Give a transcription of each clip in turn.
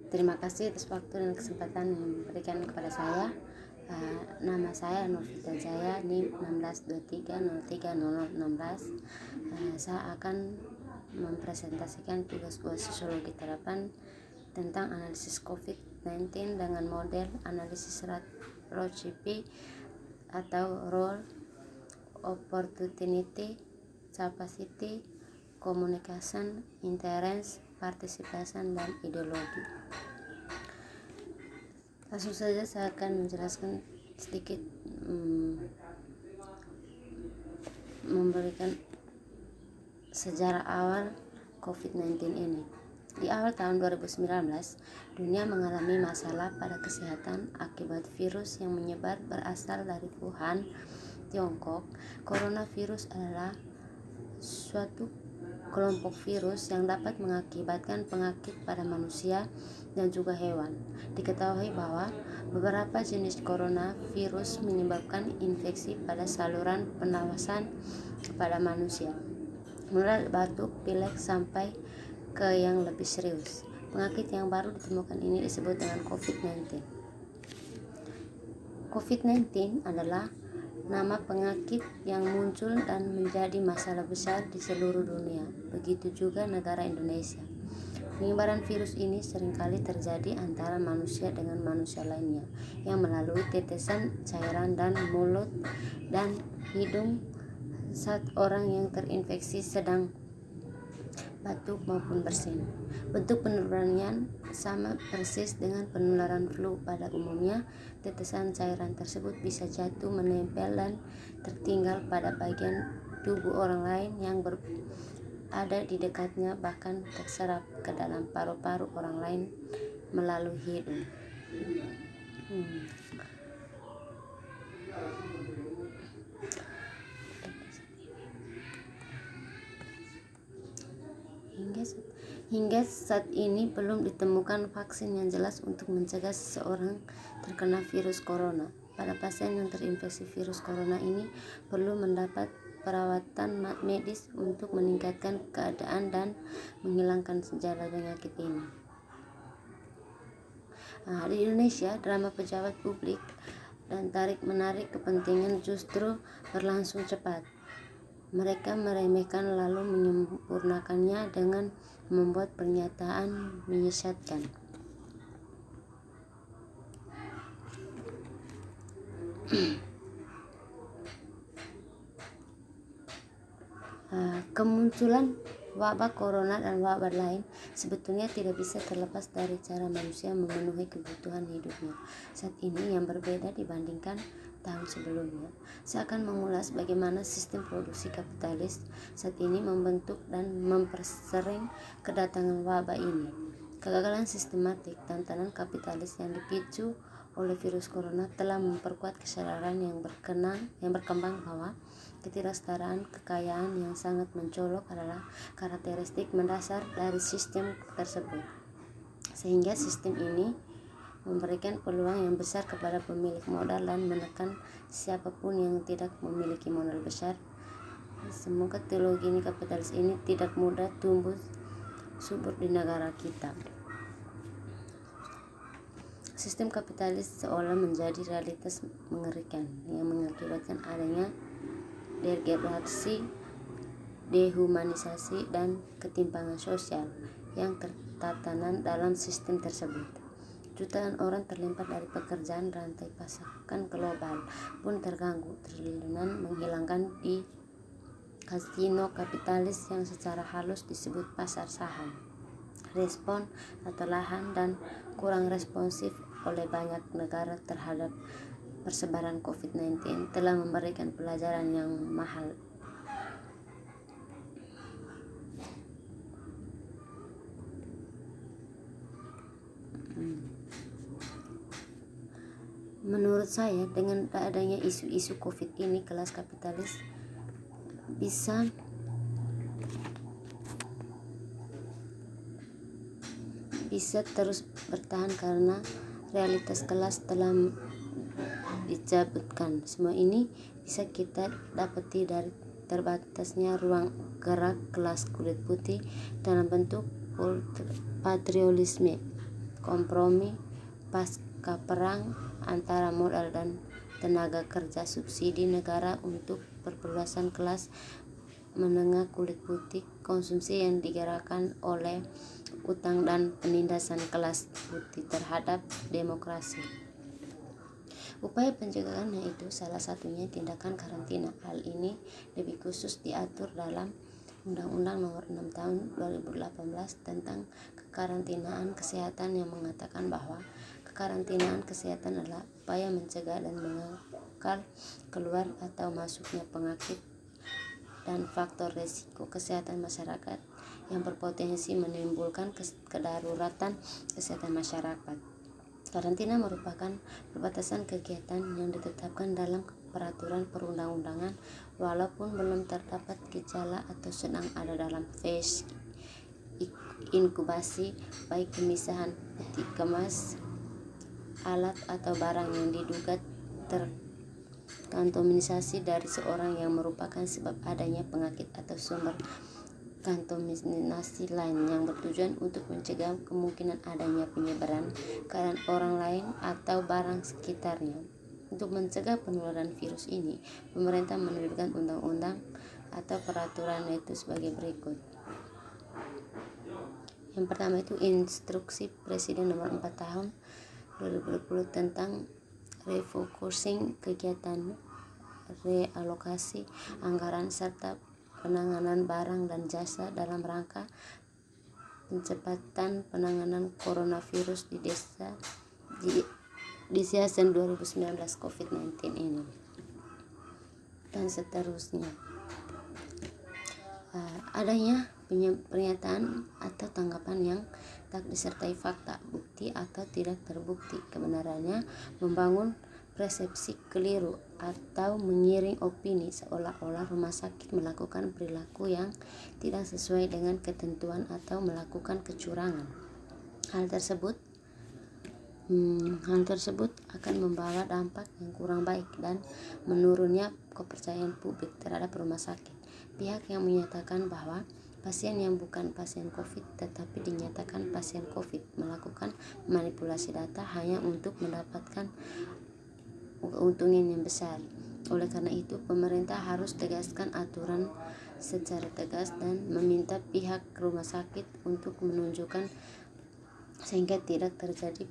Terima kasih atas waktu dan kesempatan yang diberikan kepada saya. Nama saya Novita Jaya, NIM 1623030016. Saya akan mempresentasikan tugas UAS Sosiologi Terapan tentang analisis COVID-19 dengan model analisis ROCP atau Role, Opportunity, Capacity, Communication, Interest, Participation, dan Ideologi. Langsung saja saya akan menjelaskan sedikit, memberikan sejarah awal COVID-19 ini. Di awal tahun 2019, dunia mengalami masalah pada kesehatan akibat virus yang menyebar berasal dari Wuhan, Tiongkok. Coronavirus adalah suatu kelompok virus yang dapat mengakibatkan penyakit pada manusia dan juga hewan. Diketahui bahwa beberapa jenis coronavirus menyebabkan infeksi pada saluran pernafasan pada manusia, mulai batuk, pilek sampai ke yang lebih serius. Penyakit yang baru ditemukan ini disebut dengan COVID-19. COVID-19 adalah nama penyakit yang muncul dan menjadi masalah besar di seluruh dunia, begitu juga negara Indonesia. Penyebaran virus ini seringkali terjadi antara manusia dengan manusia lainnya, yang melalui tetesan cairan dan mulut dan hidung saat orang yang terinfeksi sedang batuk maupun bersin. Bentuk penularannya sama persis dengan penularan flu pada umumnya. Tetesan cairan tersebut bisa jatuh, menempel, dan tertinggal pada bagian tubuh orang lain yang ada di dekatnya, bahkan terserap ke dalam paru-paru orang lain melalui hidung. Hingga saat ini belum ditemukan vaksin yang jelas untuk mencegah seseorang terkena virus corona. Pada pasien yang terinfeksi virus corona ini perlu mendapat perawatan medis untuk meningkatkan keadaan dan menghilangkan gejala penyakit ini. Di Indonesia, drama pejabat publik dan tarik-menarik kepentingan justru berlangsung cepat. Mereka meremehkan lalu menyempurnakannya dengan membuat pernyataan menyesatkan. Kemunculan wabah corona dan wabah lain sebetulnya tidak bisa terlepas dari cara manusia memenuhi kebutuhan hidupnya saat ini yang berbeda dibandingkan tahun sebelumnya. Saya akan mengulas bagaimana sistem produksi kapitalis saat ini membentuk dan mempersering kedatangan wabah ini. Kegagalan sistematik tantangan kapitalis yang dipicu oleh virus corona telah memperkuat kesadaran yang berkembang bahwa ketidaksetaraan kekayaan yang sangat mencolok adalah karakteristik mendasar dari sistem tersebut, sehingga sistem ini memberikan peluang yang besar kepada pemilik modal dan menekan siapapun yang tidak memiliki modal besar. Semoga teologi kapitalis ini tidak mudah tumbuh subur di negara kita. Sistem kapitalis seolah menjadi realitas mengerikan yang mengakibatkan adanya degradasi, dehumanisasi, dan ketimpangan sosial yang tertatanan dalam sistem tersebut. Jutaan orang terlibat dari pekerjaan, rantai pasokan global pun terganggu, triliunan menghilangkan di kasino kapitalis yang secara halus disebut pasar saham. Respon atau lahan dan kurang responsif oleh banyak negara terhadap persebaran COVID-19 telah memberikan pelajaran yang mahal. Menurut saya, dengan adanya isu-isu COVID ini, kelas kapitalis bisa terus bertahan karena realitas kelas telah dicabutkan. Semua ini bisa kita dapati dari terbatasnya ruang gerak kelas kulit putih dalam bentuk patriotisme kompromi pasca perang antara modal dan tenaga kerja, subsidi negara untuk perluasan kelas menengah kulit putih, konsumsi yang digerakkan oleh utang dan penindasan kelas putih terhadap demokrasi. Upaya pencegahan itu salah satunya tindakan karantina. Hal ini lebih khusus diatur dalam Undang-Undang Nomor 6 Tahun 2018 tentang kekarantinaan kesehatan yang mengatakan bahwa kekarantinaan kesehatan adalah upaya mencegah dan mengekang keluar atau masuknya penyakit dan faktor risiko kesehatan masyarakat yang berpotensi menimbulkan kedaruratan kesehatan masyarakat. Karantina merupakan perbatasan kegiatan yang ditetapkan dalam peraturan perundang-undangan walaupun belum terdapat gejala atau sedang ada dalam fase inkubasi, baik pemisahan peti kemas, alat atau barang yang diduga terkontaminasi dari seorang yang merupakan sebab adanya penyakit atau sumber kontaminasi lain yang bertujuan untuk mencegah kemungkinan adanya penyebaran ke orang lain atau barang sekitarnya. Untuk mencegah penularan virus ini, pemerintah menerbitkan undang-undang atau peraturan yaitu sebagai berikut. Yang pertama itu Instruksi Presiden Nomor 4 Tahun 2020 tentang refocusing kegiatan, realokasi anggaran serta penanganan barang dan jasa dalam rangka percepatan penanganan coronavirus di season 2019 COVID-19 ini dan seterusnya. Adanya pernyataan atau tanggapan yang tak disertai fakta, bukti atau tidak terbukti kebenarannya, membangun persepsi keliru atau mengiring opini seolah-olah rumah sakit melakukan perilaku yang tidak sesuai dengan ketentuan atau melakukan kecurangan. Hal tersebut akan membawa dampak yang kurang baik dan menurunnya kepercayaan publik terhadap rumah sakit. Pihak yang menyatakan bahwa pasien yang bukan pasien COVID tetapi dinyatakan pasien COVID melakukan manipulasi data hanya untuk mendapatkan keuntungan yang besar. Oleh karena itu, pemerintah harus tegaskan aturan secara tegas dan meminta pihak rumah sakit untuk menunjukkan sehingga tidak terjadi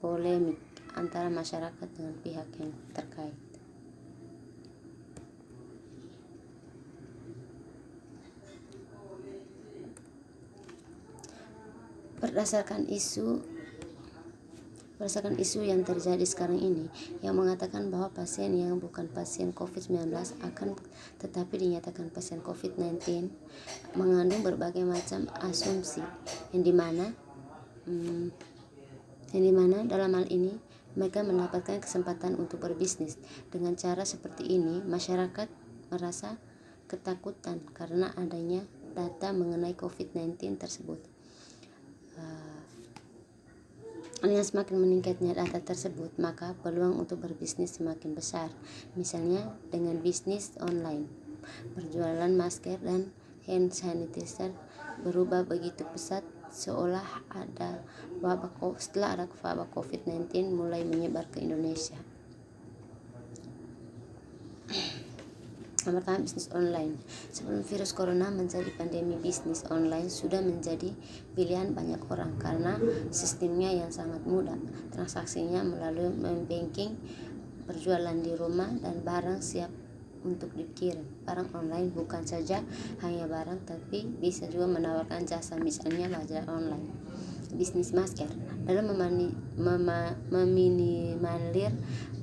polemik antara masyarakat dengan pihak yang terkait. Berdasarkan isu yang terjadi sekarang ini yang mengatakan bahwa pasien yang bukan pasien COVID-19 akan tetapi dinyatakan pasien COVID-19 mengandung berbagai macam asumsi yang dimana dalam hal ini mereka mendapatkan kesempatan untuk berbisnis. Dengan cara seperti ini, masyarakat merasa ketakutan karena adanya data mengenai COVID-19 tersebut. Dengan semakin meningkatnya data tersebut, maka peluang untuk berbisnis semakin besar. Misalnya dengan bisnis online, berjualan masker dan hand sanitizer berubah begitu pesat setelah ada wabah COVID-19 mulai menyebar ke Indonesia. Yang pertama, bisnis online. Sebelum virus corona menjadi pandemi, bisnis online sudah menjadi pilihan banyak orang karena sistemnya yang sangat mudah. Transaksinya melalui banking, berjualan di rumah, dan barang siap untuk dikirim. Barang online bukan saja hanya barang, tapi bisa juga menawarkan jasa, misalnya majalah online. Bisnis masker. Dalam meminimalisir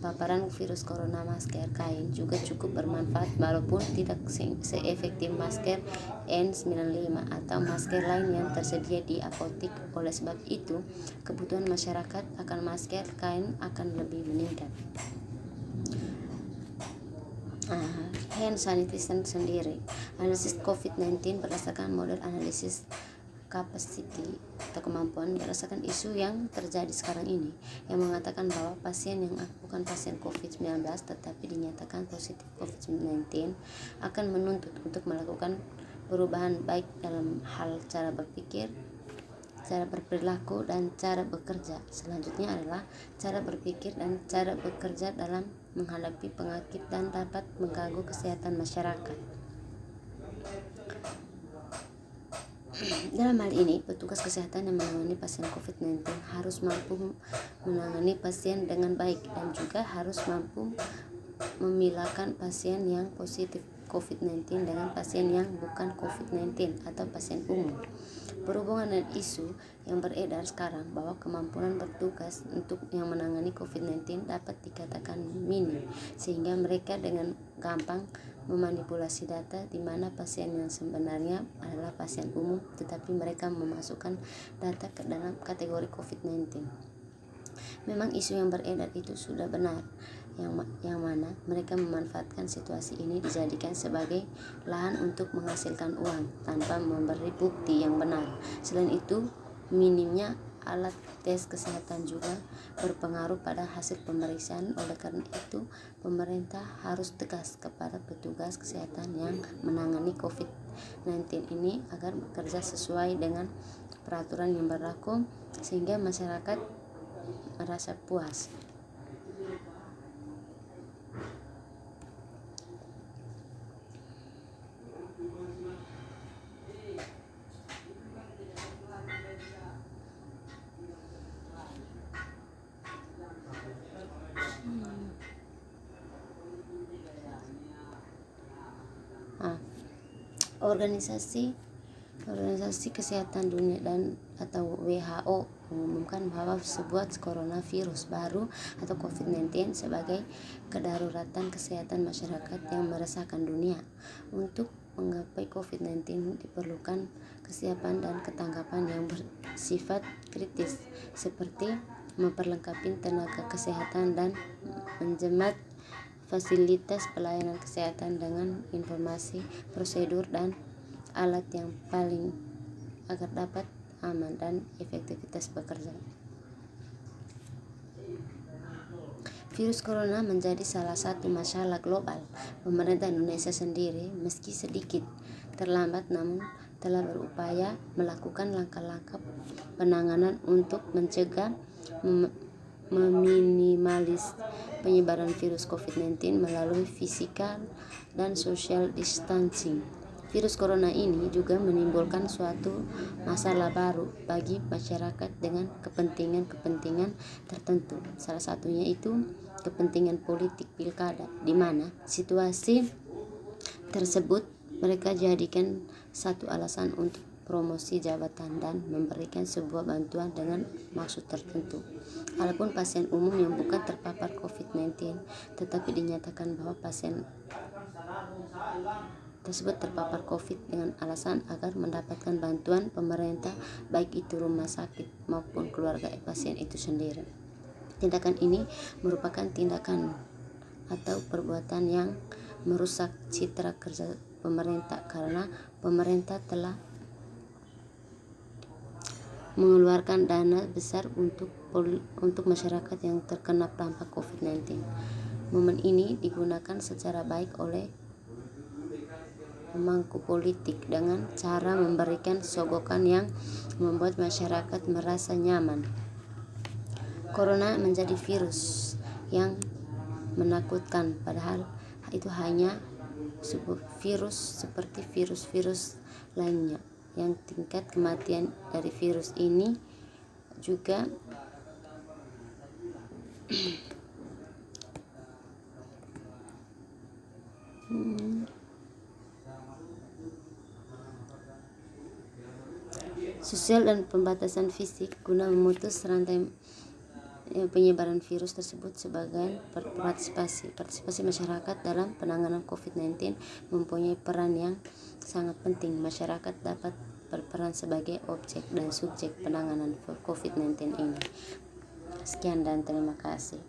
paparan virus corona, masker kain juga cukup bermanfaat walaupun tidak seefektif masker N95 atau masker lain yang tersedia di apotek. Oleh sebab itu, kebutuhan masyarakat akan masker kain akan lebih meningkat. Hand sanitizer sendiri. Analisis COVID-19 berdasarkan model analisis capacity atau kemampuan berdasarkan isu yang terjadi sekarang ini yang mengatakan bahwa pasien yang bukan pasien COVID-19 tetapi dinyatakan positif COVID-19 akan menuntut untuk melakukan perubahan baik dalam hal cara berpikir, cara berperilaku, dan cara bekerja. Selanjutnya adalah cara berpikir dan cara bekerja dalam menghadapi penyakit dan dapat mengganggu kesehatan masyarakat. Dalam hal ini, petugas kesehatan yang menangani pasien COVID-19 harus mampu menangani pasien dengan baik dan juga harus mampu memilakan pasien yang positif COVID-19 dengan pasien yang bukan COVID-19 atau pasien umum. Berhubungan dengan isu yang beredar sekarang bahwa kemampuan bertugas untuk yang menangani COVID-19 dapat dikatakan minim, sehingga mereka dengan gampang memanipulasi data di mana pasien yang sebenarnya adalah pasien umum, tetapi mereka memasukkan data ke dalam kategori COVID-19. Memang isu yang beredar itu sudah benar, yang mana mereka memanfaatkan situasi ini dijadikan sebagai lahan untuk menghasilkan uang tanpa memberi bukti yang benar. Selain itu, minimnya alat tes kesehatan juga berpengaruh pada hasil pemeriksaan. Oleh karena itu, pemerintah harus tegas kepada petugas kesehatan yang menangani COVID-19 ini agar bekerja sesuai dengan peraturan yang berlaku sehingga masyarakat merasa puas. Organisasi Kesehatan Dunia dan atau WHO mengumumkan bahwa sebuah coronavirus baru atau COVID-19 sebagai kedaruratan kesehatan masyarakat yang meresahkan dunia. Untuk menggapai COVID-19 diperlukan kesiapan dan ketangkapan yang bersifat kritis, seperti memperlengkapi tenaga kesehatan dan menjemat fasilitas pelayanan kesehatan dengan informasi, prosedur, dan alat yang paling agar dapat aman dan efektivitas bekerja. Virus corona menjadi salah satu masalah global. Pemerintah Indonesia sendiri meski sedikit terlambat namun telah berupaya melakukan langkah-langkah penanganan untuk mencegah meminimalis penyebaran virus COVID-19 melalui physical dan social distancing. Virus corona ini juga menimbulkan suatu masalah baru bagi masyarakat dengan kepentingan-kepentingan tertentu. Salah satunya itu kepentingan politik pilkada, di mana situasi tersebut mereka jadikan satu alasan untuk promosi jabatan dan memberikan sebuah bantuan dengan maksud tertentu. Walaupun pasien umum yang bukan terpapar COVID-19 tetapi dinyatakan bahwa pasien tersebut terpapar COVID dengan alasan agar mendapatkan bantuan pemerintah, baik itu rumah sakit maupun keluarga pasien itu sendiri. Tindakan ini merupakan tindakan atau perbuatan yang merusak citra kerja pemerintah karena pemerintah telah mengeluarkan dana besar untuk masyarakat yang terkena dampak COVID-19. Momen ini digunakan secara baik oleh pemangku politik dengan cara memberikan sogokan yang membuat masyarakat merasa nyaman. Corona menjadi virus yang menakutkan, padahal itu hanya sebuah virus seperti virus-virus lainnya. Yang tingkat kematian dari virus ini juga sosial dan pembatasan fisik guna memutus rantai penyebaran virus tersebut. Sebagai partisipasi masyarakat dalam penanganan COVID-19 mempunyai peran yang sangat penting. Masyarakat dapat berperan sebagai objek dan subjek penanganan COVID-19 ini. Sekian dan terima kasih.